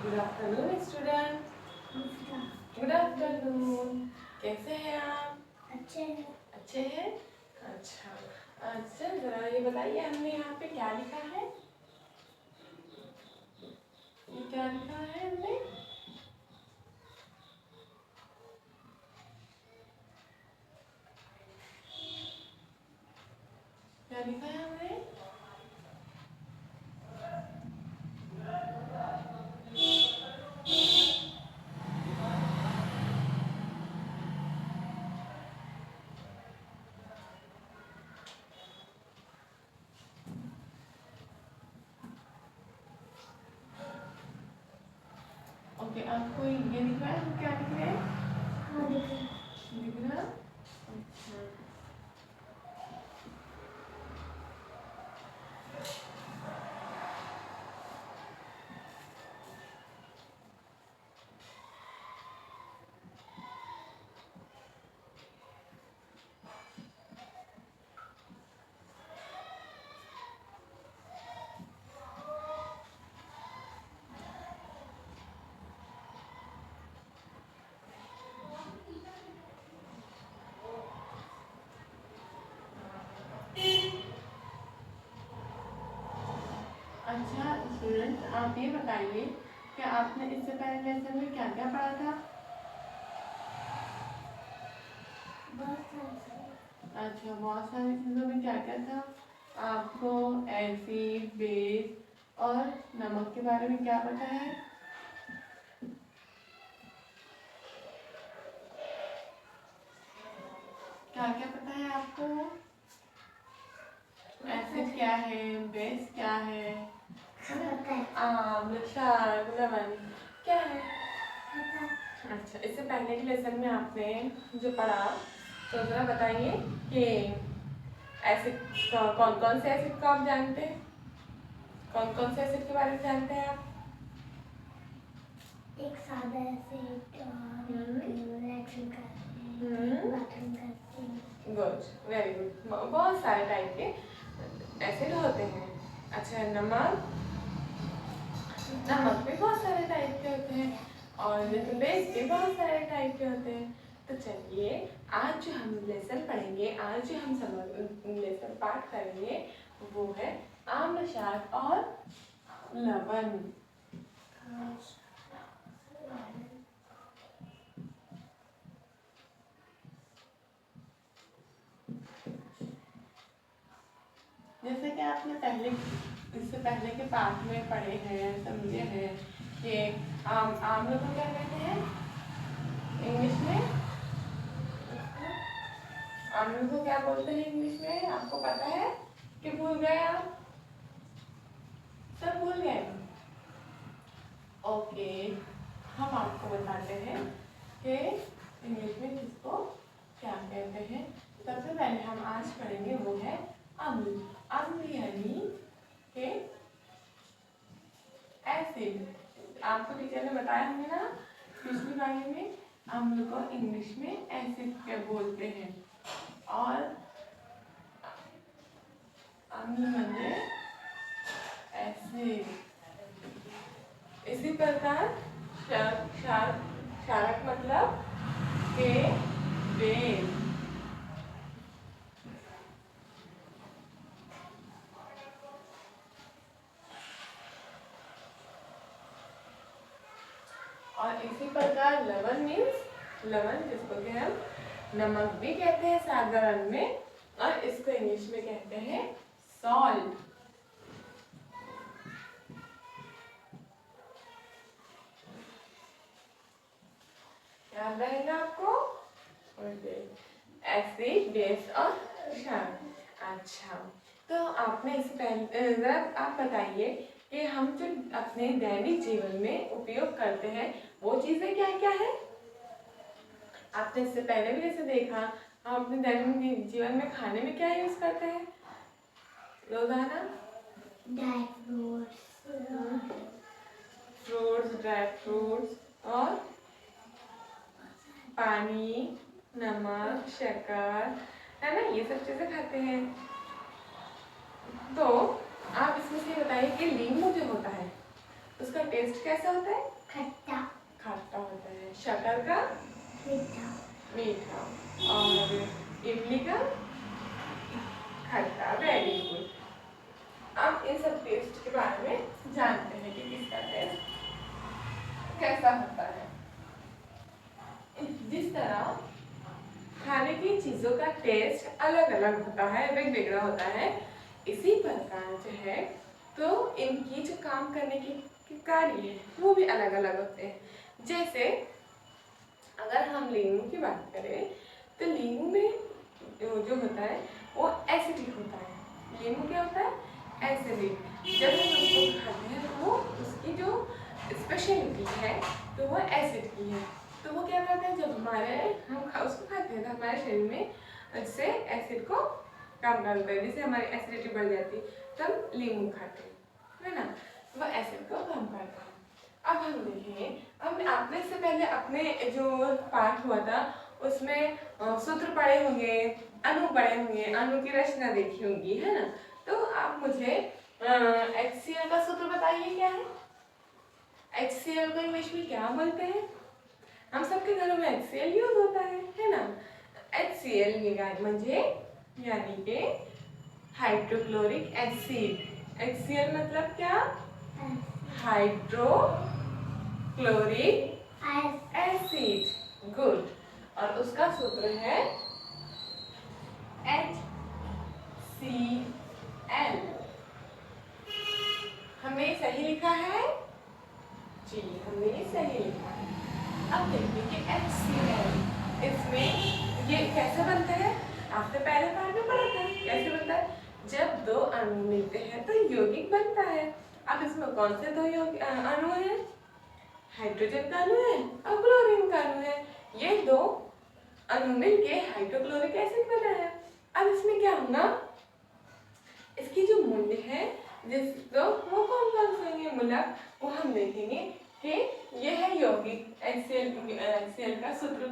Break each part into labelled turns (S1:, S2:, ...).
S1: Good afternoon student. Good afternoon. कैसे हैं आप?
S2: अच्छे हैं।
S1: अच्छे हैं। अच्छा अच्छा, जरा ये बताइए हमने यहाँ पे क्या लिखा है? ये क्या लिखा है हमने? क्या लिखा है हमने? ओके, आपको ये दिख रहा है? हम क्या लिख रहे हैं?
S2: हाँ
S1: दिख रहा? अच्छा। अच्छा स्टूडेंट, आप ये बताइए कि आपने इससे पहले लेसन में क्या क्या पढ़ा था? अच्छा, बहुत सारी चीज़ों में क्या क्या था? आपको एसिड, बेस और नमक के बारे में क्या पता है? क्या क्या पता है आपको? एसिड क्या है, बेस क्या है, आम्ल, क्षार, लवण क्या है? अच्छा, इससे पहले के लेसन में आपने जो पढ़ा तो जरा बताइए कि एसिड कौन कौन से एसिड को आप जानते हैं? कौन कौन से एसिड के बारे में जानते हैं आप?
S2: एक सादा एसिड और रिएक्शन करते हैं।
S1: Good, very good. बहुत सारे टाइप के एसिड होते हैं। अच्छा, नमक, नमक भी बहुत सारे टाइप के होते हैं और बेस भी बहुत सारे टाइप के होते हैं। तो चलिए, आज जो हम लेसन पढ़ेंगे, आज जो हम लेसन पाठ करेंगे वो है आम्ल, क्षार और लवण। जैसे कि आपने इससे पहले के पाठ में पढ़े हैं, समझे हैं कि आम्ल को क्या कहते हैं इंग्लिश में? आम्ल को क्या बोलते हैं इंग्लिश में? आपको पता है कि भूल गए आप? सब भूल गए? ओके, हम आपको बताते हैं कि इंग्लिश में किसको क्या कहते हैं। सबसे पहले हम आज पढ़ेंगे वो है अम्ल। अम्ल यानी कि एसिड। आपको टीचर ने बताया होंगे ना पिछली बारी में, अम्ल को इंग्लिश में एसिड क्या बोलते हैं और अम्ल म्हणजे एसिड। इसी प्रकार क्षारक मतलब के बेस। और इसी प्रकार लवण मीन्स लवण, जिसको कि हम नमक भी कहते हैं साधारण में, और इसको इंग्लिश में कहते हैं सॉल्ट। याद रहेगा आपको? ओके, एसिड, बेस और क्षार। अच्छा, तो आपने इससे पहले जरा आप बताइए कि हम जो अपने दैनिक जीवन में उपयोग करते हैं वो चीजें क्या क्या है? आपने इससे पहले भी जैसे देखा, हम अपने दैनिक जीवन में खाने में क्या यूज करते हैं रोजाना?
S2: ड्राई फ्रूट्स,
S1: ड्राई फ्रूट्स और पानी, नमक, शक्कर, है ना, ये सब चीजें खाते हैं। तो आप इसमें से बताइए कि नींबू जो होता है उसका टेस्ट कैसा होता है? खट्टा होता है, शक्कर का
S2: मीठा,
S1: मीठा, और इमली का खट्टा। Very good. अब इन सब टेस्ट के बारे में जानते हैं कि किसका टेस्ट कैसा होता है। जिस तरह खाने की चीजों का टेस्ट अलग अलग होता है, वेगवेगड़ा होता है, इसी प्रकार जो है तो इनकी जो काम करने की कार्य है वो भी अलग अलग होते हैं। जैसे अगर हम लीमू की बात करें तो लीमू में जो होता है वो एसिडिक होता है। लीमू क्या होता है? एसिडिक। जब हम उसको खाते हैं तो वो उसकी जो स्पेशलिटी है तो वो एसिड की है। तो वो क्या करता है, जब उसको खाते हैं तो हमारे शरीर में उससे एसिड को कम कर देता है, जिससे हमारी एसिडिटी बढ़ जाती है, तब लीमू खाते हैं, है ना, वो एसिड को कम करता है। अब हम देखेंगे, अब आपने से पहले अपने जो पाठ हुआ था उसमें सूत्र पढ़े होंगे, अणु पढ़े होंगे, अणु की रचना देखी होगी, है ना। तो आप मुझे HCl का सूत्र बताइए क्या है। HCl को इंग्लिश में क्या बोलते हैं? हम सबके घरों में HCl यूज होता है ना। HCl म्हणजे यानी कि हाइड्रोक्लोरिक एसिड। HCl मतलब क्या? Hydrochloric acid. गुड। और उसका सूत्र है HCl। हमने सही लिखा है जी, हमने सही लिखा है। अब देखिए कि HCl इसमें ये कैसे बनता है, आपने पहले पाठ में पढ़ा था कैसे बनता है। जब दो अणु मिलते हैं तो यौगिक बनता है। अब इसमें कौन से दो अणु हैं? हाइड्रोजन का अणु है और क्लोरीन का अणु है। ये दो अणु मिलके हाइड्रोक्लोरिक एसिड बना है। अब इसमें क्या होगा, इसकी जो मूल्य है जिसको वो कौन कौन से होंगे मूलक, वो हम देखेंगे कि ये है यौगिक। HCl का सूत्र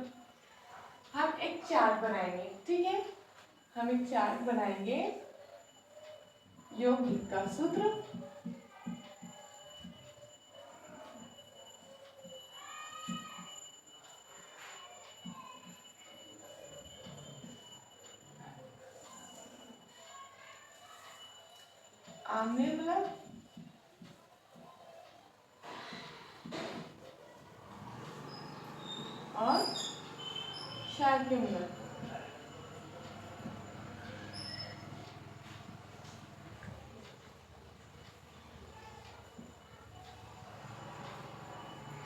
S1: हम एक चार्ट बनाएंगे, ठीक है। हम एक चार्ट बनाएंगे यौगिक का सूत्र। आम्लीय मूलक और क्षारीय मूलक।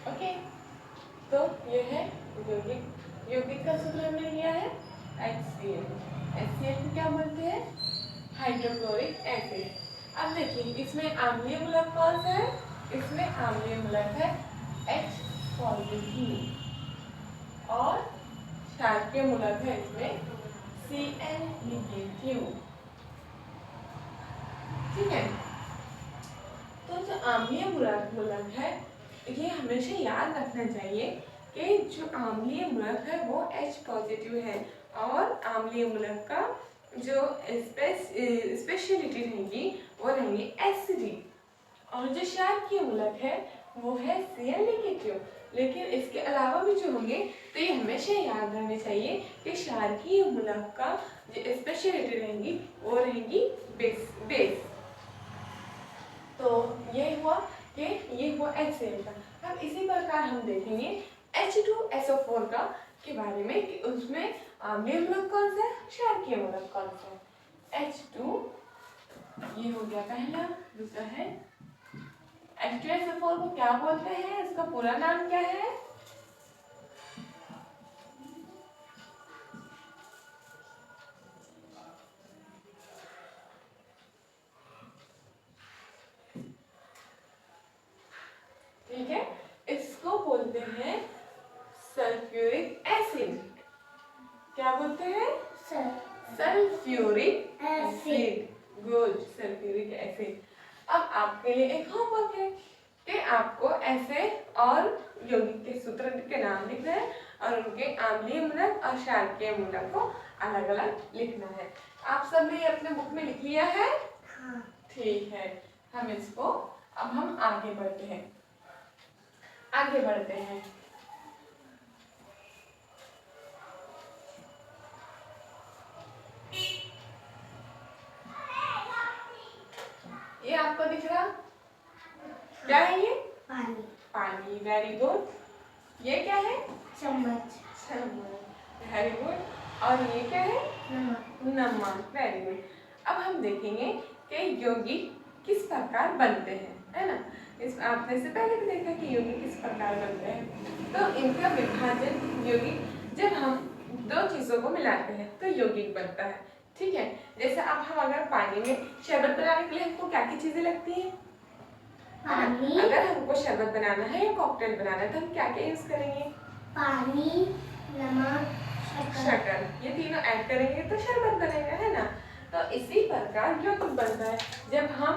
S1: ओके, तो ये है यौगिक। यौगिक का सूत्र हमने लिया है HCl। HCl को क्या बोलते हैं? Hydrochloric acid. अब देखिए इसमें अम्लीय मूलक कौन सा है? इसमें अम्लीय मूलक है H पॉजिटिव और क्षारीय मूलक है इसमें Cl नेगेटिव, ठीक है। तो जो अम्लीय मूलक है ये हमेशा याद रखना चाहिए कि जो अम्लीय मूलक है वो H पॉजिटिव है और अम्लीय मूलक का जो स्पेशलिटी रहेगी वो रहेगी एसिडिक, और जो क्षारीय मूलक है वो है Cl नेगेटिव। लेकिन इसके अलावा भी जो होंगे तो ये हमेशा याद रहने चाहिए कि क्षारीय मूलक का जो स्पेशलिटी रहेगी वो रहेगी बेस। तो ये हुआ कि ये हुआ HCl का। अब इसी प्रकार हम देखेंगे H2SO4 का के बारे में कि उसमें अम्लीय मूलक कौन सा है, क्षारीय मूलक कौन सा है। H2 ये हो गया पहला। दूसरा है H2SO4 को क्या बोलते हैं, इसका पूरा नाम क्या है? ठीक है, इसको बोलते हैं सल्फ्यूरिक एसिड। क्या बोलते हैं? Sulphuric acid. Good, sulphuric acid. अब आपके लिए एक होमवर्क है कि आपको ऐसे और यौगिक के सूत्र के नाम लिखना है और उनके अम्लीय मूलक और क्षारीय मूलक को अलग अलग लिखना है। आप सब ने अपने बुक में लिख लिया है?
S2: हाँ।
S1: ठीक है, हम इसको अब हम आगे बढ़ते हैं। ये आपको दिख रहा, क्या है ये?
S2: पानी।
S1: पानी, वेरी गुड। ये क्या है?
S2: चम्मच।
S1: चम्मच, वेरी गुड। और ये क्या है?
S2: नमक।
S1: नमक, वेरी गुड। अब हम देखेंगे कि यौगिक किस प्रकार बनते हैं, है ना। इस आपने से पहले भी देखा कि यौगिक किस प्रकार बनते हैं। तो इनका विभाजन यौगिक, जब हम दो चीजों को मिलाते हैं तो यौगिक बनता है, ठीक है। जैसे अब हम अगर पानी में शरबत बनाने के लिए हमको क्या क्या चीजें लगती हैं?
S2: पानी।
S1: अगर हमको शरबत बनाना है या कॉकटेल बनाना है तो हम क्या क्या यूज करेंगे?
S2: पानी, नमक,
S1: शक्कर, ये तीनों ऐड करेंगे तो शरबत बनेगा, है ना। तो इसी प्रकार यौगिक बनता है। जब हम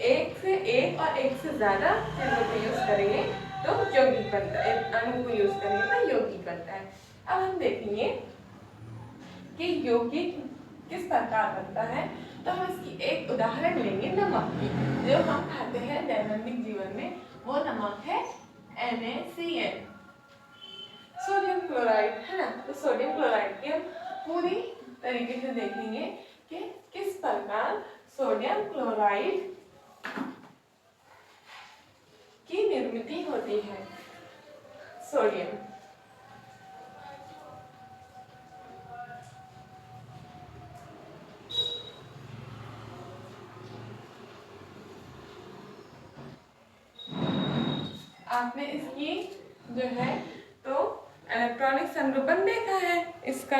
S1: एक से एक और एक से ज्यादा चीजों को यूज करेंगे तो यौगिक बनता है, अणु को यूज करेंगे तो यौगिक बनता है। अब हम देखेंगे कि यौगिक किस प्रकार बनता है। तो हम इसकी एक उदाहरण लेंगे नमक की, जो हम खाते हैं दैनिक जीवन में। वो नमक है NaCl, सोडियम क्लोराइड, है ना। तो सोडियम क्लोराइड की हम पूरी तरीके से देखेंगे कि किस प्रकार सोडियम क्लोराइड की निर्मित होती है। सोडियम, आपने इसकी जो है तो इलेक्ट्रॉनिक संरूपण देखा है इसका,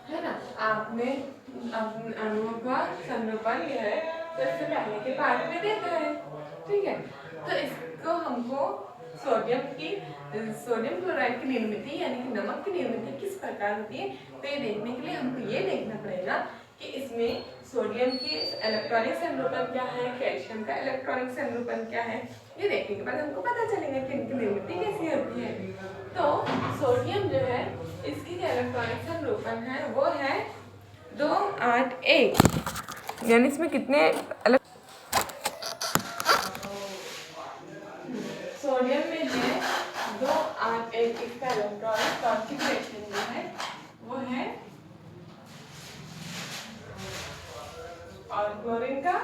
S1: है ना। आपने अणुओं का संरूपण जो है तो इससे पहले के पार्ट में देखा है, ठीक है। तो इसको हमको सोडियम क्लोराइड की निर्मित यानी कि नमक की निर्मित किस प्रकार होती है, तो ये देखने के लिए हमको ये देखना पड़ेगा कि इसमें सोडियम की इलेक्ट्रॉनिक संरूपण क्या है, कैल्शियम का इलेक्ट्रॉनिक संरूपण क्या है। ये देखने के बाद हमको पता चलेगा कि इनकी निर्मित कैसी होती है। तो सोडियम जो है इसकी जो इलेक्ट्रॉनिक संरूपण है वो है 281, यानी इसमें कितने सोडियम में है 281, इसका इलेक्ट्रॉनिक कॉन्फ़िगरेशन जो है वो है, और क्लोरीन का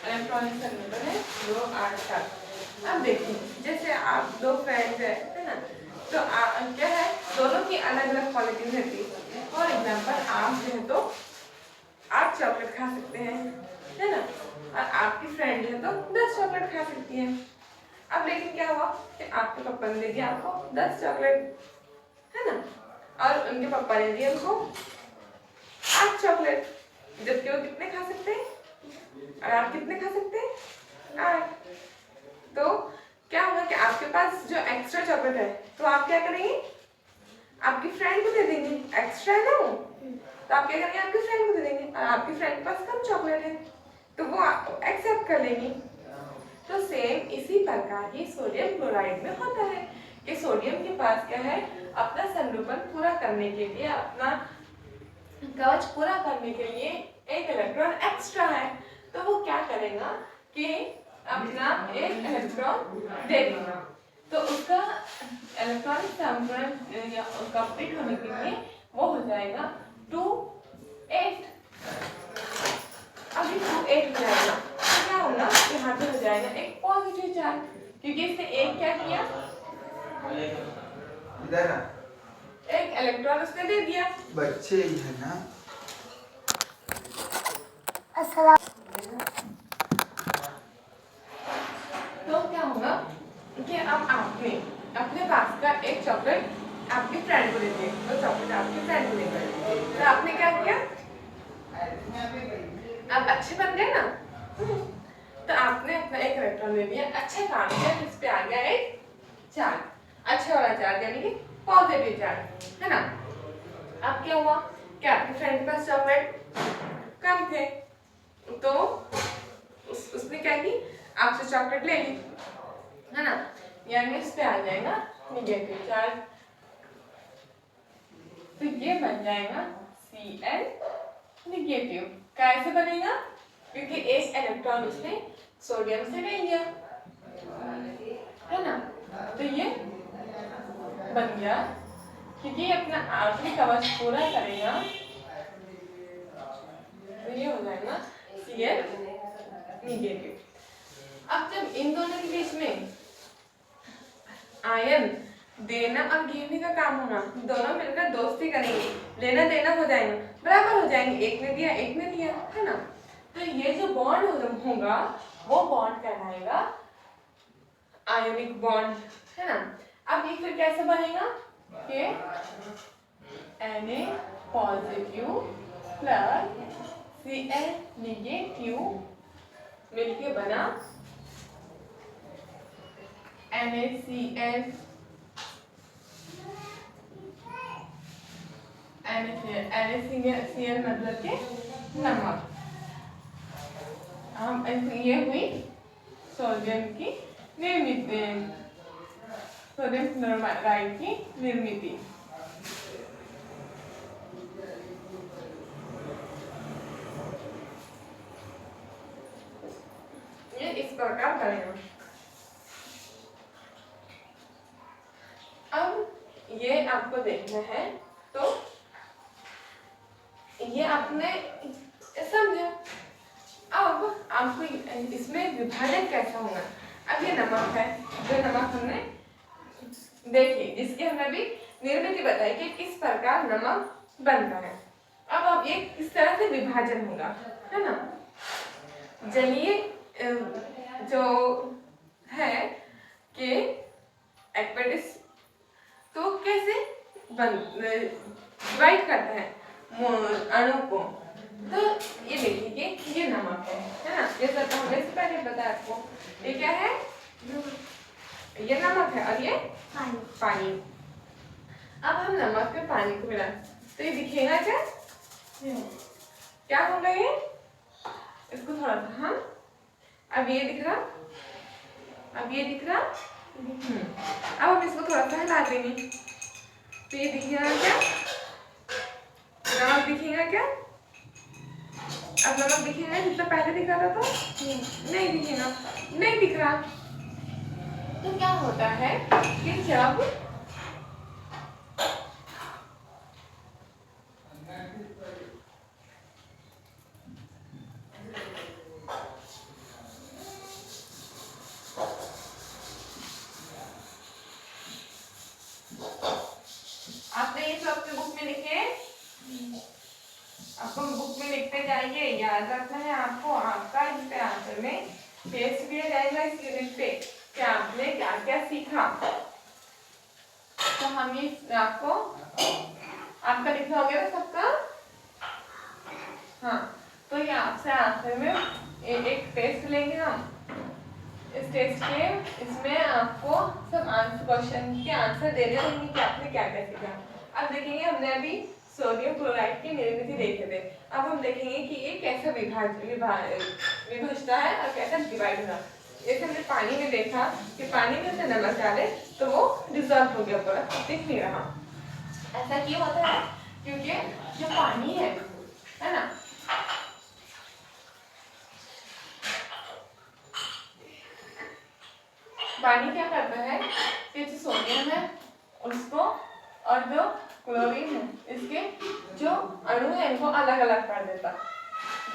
S1: इलेक्ट्रॉनिक संरूपण है 287। अब देखिए जैसे आप दो फ्रेंड्स है ना, तो क्या है दोनों की अलग अलग क्वालिटीज रहती है। फॉर एग्जाम्पल आप जो है तो आप चॉकलेट खा सकते हैं, है ना, और आपकी फ्रेंड है तो 10 चॉकलेट खा सकती है। अब लेकिन क्या हुआ कि आपके पापा ने दे दिया आपको 10 चॉकलेट, है ना, और उनके पापा ने दिया उनको 8 चॉकलेट, जबकि वो कितने खा सकते हैं और आप कितने खा सकते हैं? 8। तो क्या होगा कि आपके पास जो एक्स्ट्रा चॉकलेट है तो आप क्या करेंगे, आपकी फ्रेंड को दे देंगे, एक्स्ट्रा है ना वो, तो आप क्या करेंगे आपकी फ्रेंड को दे देंगे, और आपकी फ्रेंड के पास कम चॉकलेट है तो वो एक्सेप्ट कर लेंगी। तो सेम इसी प्रकार ही सोडियम क्लोराइड में होता है कि सोडियम के पास क्या है, अपना संरूपण पूरा करने के लिए, अपना कवच पूरा करने के लिए एक इलेक्ट्रॉन एक्स्ट्रा है, तो वो क्या करेगा कि अपना एक इलेक्ट्रॉन दे देगा। तो उसका इलेक्ट्रॉनिक संरूपण कंप्लीट होने के लिए वो हो जाएगा 2,8। अभी 2,8 हो जाएगा तो क्या होगा, यहाँ पे हो जाएगा एक पॉजिटिव चार्ज, क्योंकि इसने एक क्या किया, एक इलेक्ट्रॉन उसने दे दिया।
S3: बच्चे ही है ना।
S1: तो क्या होगा कि अब आपने अपने पास का एक चॉकलेट आपकी फ्रेंड को दे दिया, तो चॉकलेट आपकी फ्रेंड को दे दिया, तो आपने क्या किया, आप अच्छे बन गए ना। तो आपने अपना एक इलेक्ट्रॉन दे दिया, अच्छा काम किया, इस पे आ गया एक चार्ज, अच्छा वाला चार्ज यानी कि पॉजिटिव चार्ज, है ना। अब क्या हुआ कि आपके फ्रेंड के पास चॉकलेट कम थे, तो उसने क्या की, आपसे चॉकलेट ले ली, है ना, यानी इस पे आ जाएगा निगेटिव चार्ज, तो ये बन जाएगा Cl निगेटिव। कैसे बनेगा, क्योंकि एक इलेक्ट्रॉन उसने सोडियम से ले लिया, है ना, तो ये बन गया क्योंकि ये अपना आखिरी कवच पूरा करेगा तो ये हो जाएगा Cl निगेटिव। अब जब इन दोनों के बीच में आयन देना और घेरने का काम होना, दोनों मिलकर दोस्ती करेंगे, लेना देना हो जाएगा, बराबर हो जाएंगे, एक ने दिया एक ने दिया, है ना। तो ये जो बॉन्ड होगा वो बॉन्ड कहलाएगा आयोनिक बॉन्ड, है ना। अब ये फिर कैसे बनेगा कि Na positive plus Cl negative मिलके बना NaCl मतलब के नमक। हम ये हुई सोडियम की निर्मित, सोडियम क्लोराइड की निर्मिति। ये इस प्रकार करेगा। अब ये आपको देखना है, तो ये आपने समझा। अब आपको इसमें विभाजन कैसा होगा। अब ये नमक है, जो नमक हमने देखी, जिसकी हमने अभी निर्मिति बताई कि किस प्रकार नमक बनता है। अब ये किस तरह से विभाजन होगा, है ना। जलीय जो है कि एक्वेटिस तो कैसे डिवाइड करता है अणु को। तो ये देखिए कि ये नमक है ना, ये सब हमने इससे पहले बताया आपको। ये क्या है, ये नमक है और ये पानी। अब हम नमक में पानी को मिला तो ये दिखेगा क्या होगा ये, इसको थोड़ा सा हम, अब ये दिख रहा, अब ये दिख रहा, अब हम इसको थोड़ा सा हिला देंगे तो ये दिखेगा क्या, नमक दिखेगा क्या। अब नमक दिखेगा जितना पहले दिख रहा था तो नहीं दिखेगा, नहीं दिख रहा। तो क्या होता है कि जब आपने ये सब अपने बुक में लिखे, आपको बुक में लिखते जाइए, याद रखना है आपको। आपका इस पे आंसर में टेस्ट दिया जाएगा इस यूनिट पे कि आपने क्या क्या सीखा। तो हम ये आपको, आपका लिखा हो गया सबका, हाँ। तो ये आपसे आंसर में एक टेस्ट लेंगे हम। इस टेस्ट के इसमें आपको सब आंसर, क्वेश्चन के आंसर देने रहेंगे कि आपने क्या क्या सीखा। अब देखेंगे, हमने अभी सोडियम क्लोराइड की निर्मिति देखे थे, अब हम देखेंगे कि ये कैसा विभाजता है और कैसा डिवाइड होगा। जैसे हमने पानी में देखा कि पानी में से नमक डाले तो वो डिजॉल्व हो गया, पूरा दिख नहीं रहा। ऐसा क्यों होता है, क्योंकि जो पानी है ना, पानी क्या करता है कि जो सोडियम है उसको और जो क्लोरीन है इसके जो अणु है इनको अलग अलग कर देता।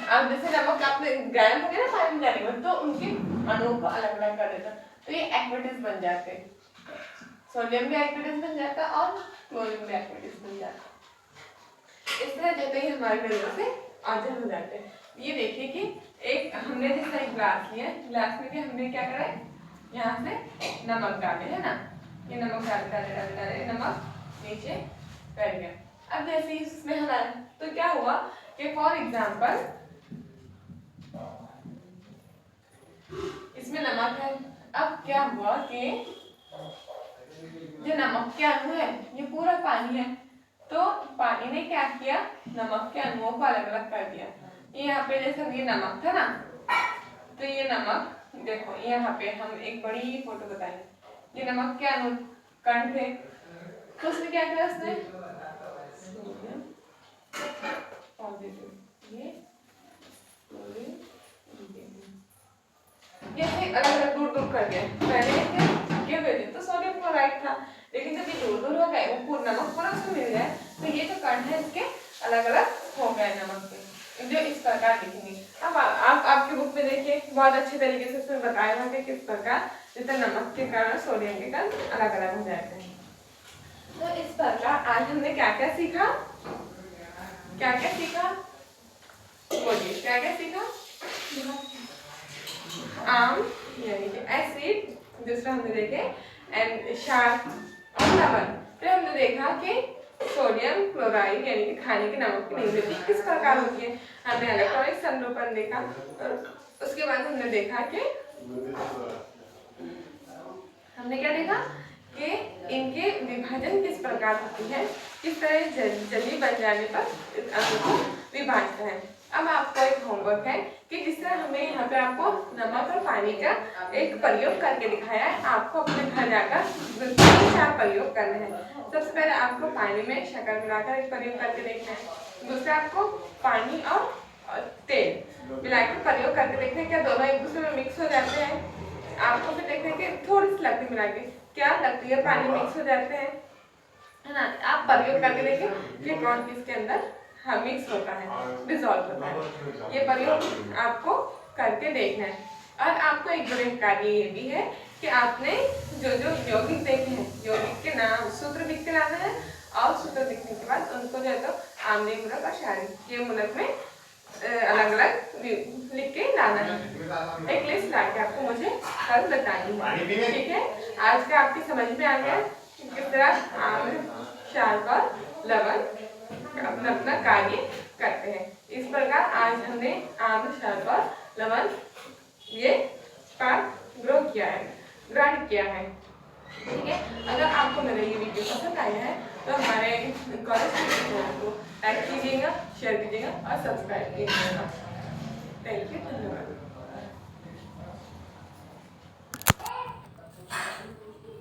S1: अब जैसे नमक आपने गायब हो गया ना पानी में जाने में, तो उनके अणुओं को अलग अलग कर देता, तो ये एक्वेटिस बन जाते। सोडियम भी एक्वेटिस बन जाता और क्लोरीन भी एक्वेटिस बन जाता। इस तरह जैसे ही हमारे नजर से आजल हो जाते हैं। ये देखिए कि एक हमने जैसा एक ग्लास लिया, ग्लास में भी हमने क्या करा है, यहाँ से नमक डाले, है ना। ये नमक डाले डाले डाले डाले नमक नीचे कर गया। अब जैसे ही इसमें हमारा तो क्या हुआ कि फॉर एग्जांपल इसमें नमक है। अब क्या हुआ कि जो नमक के अणु है ये पूरा पानी है, तो पानी ने क्या किया, नमक के अणुओं को अलग अलग कर दिया। ये यहाँ पे जैसे ये नमक था ना, तो ये नमक देखो यहाँ पे हम एक बड़ी फोटो बताएंगे, ये नमक के अणु कण थे, तो उसने क्या किया, उसने ये अलग अलग दूर दूर कर दिया। पहले चिपके हुए थे तो सोडियम क्लोराइड था, लेकिन जब ये दूर दूर हो गए वो नमक पूरा उसमें मिल जाए। तो ये जो कण है इसके अलग अलग हो गए नमक के, जो इस प्रकार दिखेंगे। अब आप आपकी बुक में देखिए बहुत अच्छे तरीके से उसमें बताया हुआ है कि किस प्रकार जैसे नमक के कण और सोडियम के कण अलग अलग हो जाते हैं। तो इस प्रकार आज हमने क्या क्या सीखा, क्या क्या सीखा, बोलिए क्या क्या सीखा। आम यानी कि एसिड, दूसरा हमने देखे क्षार और लवण। फिर हमने देखा कि सोडियम क्लोराइड यानी कि खाने के नमक की निर्मिति किस प्रकार होती है। हमने इलेक्ट्रॉनिक संरूपण देखा और उसके बाद हमने देखा कि हमने क्या देखा कि इनके विभाजन किस प्रकार होती है, किस तरह जली बन जाने पर अणु को विभाजता है। अब आपको एक होमवर्क है कि जिस तरह हमें यहाँ पे आपको नमक और पानी का एक प्रयोग करके दिखाया है, आपको अपने घर जाकर 3-4 प्रयोग करने हैं। सबसे पहले आपको पानी में शक्कर मिलाकर एक प्रयोग करके देखना है। दूसरा आपको पानी और तेल मिलाकर प्रयोग करके देखना है क्या दोनों एक दूसरे में मिक्स हो जाते हैं। आपको फिर देखना है कि थोड़ी सी लकड़ी मिला के क्या लगती है पानी मिक्स हो जाते हैं, है ना। आप प्रयोग करके देखिए कि कौन किसके अंदर मिक्स होता है, डिसॉल्व होता है। ये प्रयोग आपको करके देखना है। और आपको एक बड़े कार्य ये भी है कि आपने जो जो यौगिक देखे हैं, यौगिक के नाम सूत्र लिख के लाना है और सूत्र लिखने के बाद उनको जो है तो आम्लीय मूलक और क्षारीय मूलक में अलग अलग लिख के लाना है। एक लिस्ट ला के आपको मुझे कल बतानी है, ठीक है। आज का आपकी समझ में आ गया किस तरह आम्ल, क्षार और लवण अपना अपना कार्य करते हैं। इस प्रकार आज हमने आम्ल, क्षार और लवण ये पाठ ग्रहण किया है, ठीक है। अगर आपको मेरा ये वीडियो पसंद आया है तो हमारे कॉलेज के चैनल को लाइक कीजिएगा, शेयर कीजिएगा और सब्सक्राइब कीजिएगा। थैंक यू, धन्यवाद।